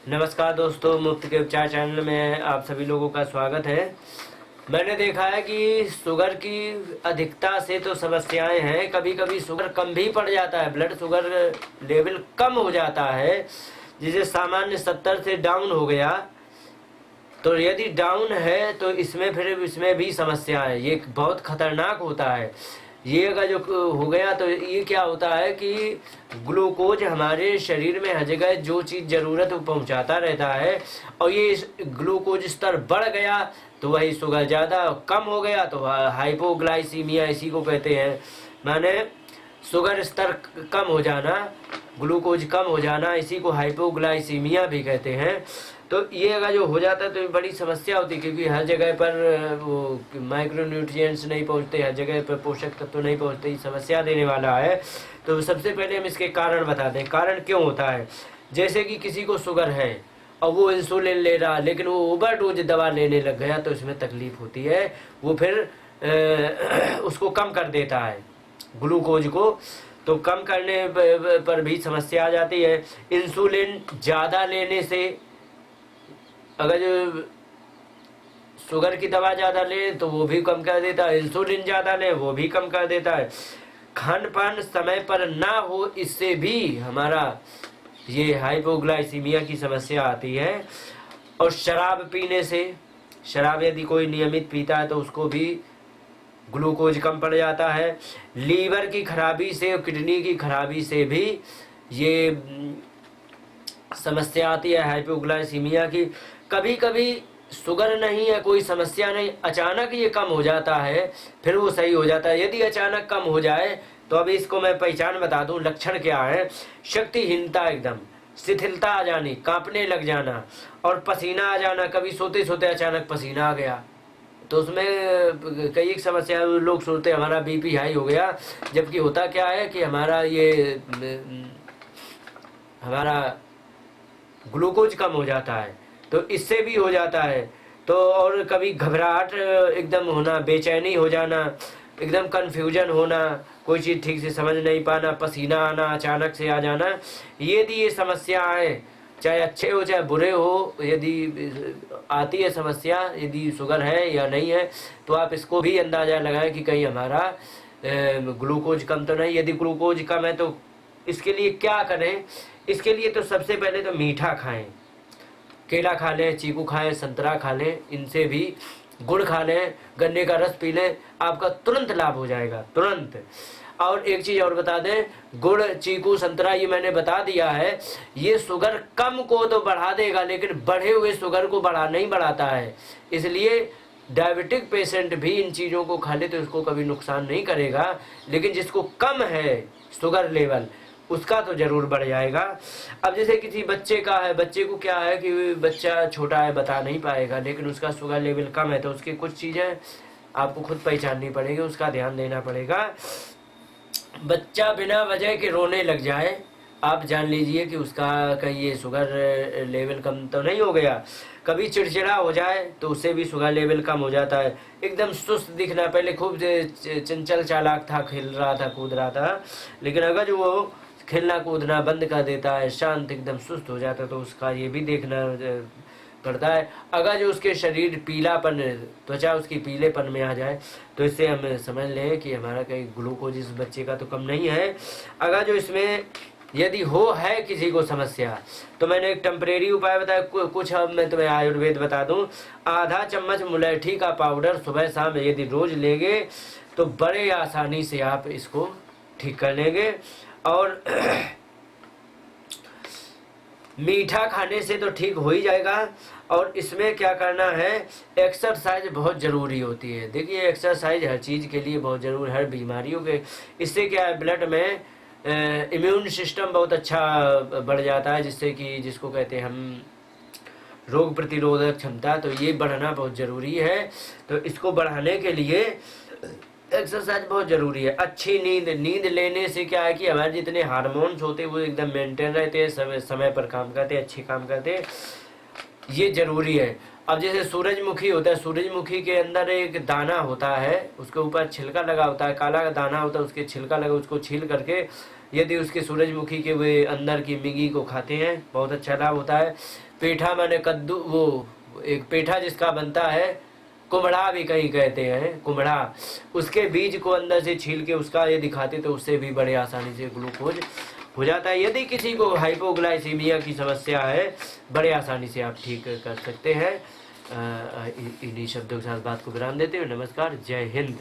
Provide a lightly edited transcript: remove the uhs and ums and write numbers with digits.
नमस्कार दोस्तों, मुफ्त के उपचार चैनल में आप सभी लोगों का स्वागत है। मैंने देखा है कि शुगर की अधिकता से तो समस्याएं हैं। कभी कभी शुगर कम भी पड़ जाता है, ब्लड शुगर लेवल कम हो जाता है, जिसे सामान्य 70 से डाउन हो गया। तो यदि डाउन है तो इसमें भी समस्या है। ये बहुत खतरनाक होता है। ये अगर जो हो गया तो ये क्या होता है कि ग्लूकोज हमारे शरीर में हर जगह जो चीज़ ज़रूरत वो पहुंचाता रहता है, और ये ग्लूकोज स्तर बढ़ गया तो वही शुगर ज़्यादा, कम हो गया तो हाइपोग्लाइसीमिया इसी को कहते हैं। माने शुगर स्तर कम हो जाना, ग्लूकोज कम हो जाना, इसी को हाइपोग्लाइसीमिया भी कहते हैं। तो ये अगर जो हो जाता है तो ये बड़ी समस्या होती है, क्योंकि हर जगह पर वो माइक्रो न्यूट्रिएंट्स नहीं पहुंचते, हर जगह पर पोषक तत्व तो नहीं पहुंचते। ये समस्या देने वाला है। तो सबसे पहले हम इसके कारण बता दें, कारण क्यों होता है। जैसे कि किसी को शुगर है और वो इंसुलिन ले रहा, लेकिन वो ओवरडोज दवा लेने लग गया तो इसमें तकलीफ होती है। वो फिर उसको कम कर देता है, ग्लूकोज को। तो कम करने पर भी समस्या आ जाती है। इंसुलिन ज़्यादा लेने से, अगर जो शुगर की दवा ज़्यादा ले तो वो भी कम कर देता है, इंसुलिन ज़्यादा ले वो भी कम कर देता है। खान पान समय पर ना हो, इससे भी हमारा ये हाइपोग्लाइसीमिया की समस्या आती है। और शराब पीने से, शराब यदि कोई नियमित पीता है तो उसको भी ग्लूकोज कम पड़ जाता है। लीवर की खराबी से और किडनी की खराबी से भी ये समस्या आती है हाइपोग्लाइसीमिया की। कभी कभी शुगर नहीं है, कोई समस्या नहीं, अचानक ये कम हो जाता है, फिर वो सही हो जाता है। यदि अचानक कम हो जाए तो अब इसको मैं पहचान बता दूं, लक्षण क्या है। शक्तिहीनता, एकदम शिथिलता आ जानी, कांपने लग जाना और पसीना आ जाना। कभी सोते सोते अचानक पसीना आ गया तो उसमें कई एक समस्या, लोग सोचते हमारा बीपी हाई हो गया, जबकि होता क्या है कि हमारा ग्लूकोज कम हो जाता है। तो इससे भी हो जाता है। तो और कभी घबराहट एकदम होना, बेचैनी हो जाना, एकदम कन्फ्यूजन होना, कोई चीज़ ठीक से समझ नहीं पाना, पसीना आना अचानक से आ जाना, ये समस्या है। चाहे अच्छे हो चाहे बुरे हो, यदि आती है समस्या, यदि शुगर है या नहीं है, तो आप इसको भी अंदाज़ा लगाएं कि कहीं हमारा ग्लूकोज कम तो नहीं। यदि ग्लूकोज कम है तो इसके लिए क्या करें। इसके लिए तो सबसे पहले तो मीठा खाएं, केला खा लें, चीकू खाएं, संतरा खा लें, इनसे भी गुड़ खा लें, गन्ने का रस पी लें, आपका तुरंत लाभ हो जाएगा, तुरंत। और एक चीज़ और बता दें, गुड़, चीकू, संतरा ये मैंने बता दिया है, ये शुगर कम को तो बढ़ा देगा, लेकिन बढ़े हुए शुगर को नहीं बढ़ाता है। इसलिए डायबिटिक पेशेंट भी इन चीज़ों को खा ले तो उसको कभी नुकसान नहीं करेगा, लेकिन जिसको कम है शुगर लेवल उसका तो ज़रूर बढ़ जाएगा। अब जैसे किसी बच्चे का है, बच्चे को क्या है कि बच्चा छोटा है, बता नहीं पाएगा, लेकिन उसका शुगर लेवल कम है, तो उसकी कुछ चीज़ें आपको खुद पहचाननी पड़ेगी, उसका ध्यान देना पड़ेगा। बच्चा बिना वजह के रोने लग जाए, आप जान लीजिए कि उसका कहीं ये शुगर लेवल कम तो नहीं हो गया। कभी चिड़चिड़ा हो जाए तो उससे भी शुगर लेवल कम हो जाता है। एकदम सुस्त दिखना, पहले खूब चंचल चालाक था, खेल रहा था, कूद रहा था, लेकिन अगर जो वो खेलना कूदना बंद कर देता है, शांत एकदम सुस्त हो जाता है, तो उसका ये भी देखना पड़ता है। अगर जो उसके शरीर पीलापन, त्वचा उसकी पीलेपन में आ जाए तो इससे हम समझ लें कि हमारा कहीं ग्लूकोज इस बच्चे का तो कम नहीं है। अगर जो इसमें यदि है किसी को समस्या, तो मैंने एक टेम्परेरी उपाय बताया, कुछ अब मैं तुम्हें आयुर्वेद बता दूं। आधा चम्मच मुलैठी का पाउडर सुबह शाम यदि रोज लेंगे तो बड़े आसानी से आप इसको ठीक कर लेंगे। और मीठा खाने से तो ठीक हो ही जाएगा। और इसमें क्या करना है, एक्सरसाइज बहुत ज़रूरी होती है। देखिए, एक्सरसाइज हर चीज़ के लिए बहुत ज़रूरी, हर बीमारियों के। इससे क्या है, ब्लड में इम्यून सिस्टम बहुत अच्छा बढ़ जाता है, जिससे कि जिसको कहते हैं हम रोग प्रतिरोधक क्षमता, तो ये बढ़ना बहुत ज़रूरी है। तो इसको बढ़ाने के लिए एक्सरसाइज बहुत ज़रूरी है। अच्छी नींद लेने से क्या है कि हमारे जितने हार्मोन्स होते हैं वो एकदम मेंटेन रहते हैं, समय पर काम करते हैं, अच्छे काम करते हैं, ये ज़रूरी है। अब जैसे सूरजमुखी होता है, सूरजमुखी के अंदर एक दाना होता है, उसके ऊपर छिलका लगा होता है, काला दाना होता है, उसके छिलका लगा, उसको छील करके यदि उसके सूरजमुखी के वे अंदर की मिगी को खाते हैं, बहुत अच्छा लाभ होता है। पेठा माने कद्दू, वो एक पेठा जिसका बनता है, कुम्हड़ा भी कहीं कहते हैं, कुम्हड़ा, उसके बीज को अंदर से छील के उसका यदि खाते तो उससे भी बड़े आसानी से ग्लूकोज हो जाता है। यदि किसी को हाइपोग्लाइसीमिया की समस्या है, बड़े आसानी से आप ठीक कर सकते हैं। इन्हीं शब्दों के साथ बात को विराम देते हुए नमस्कार, जय हिंद।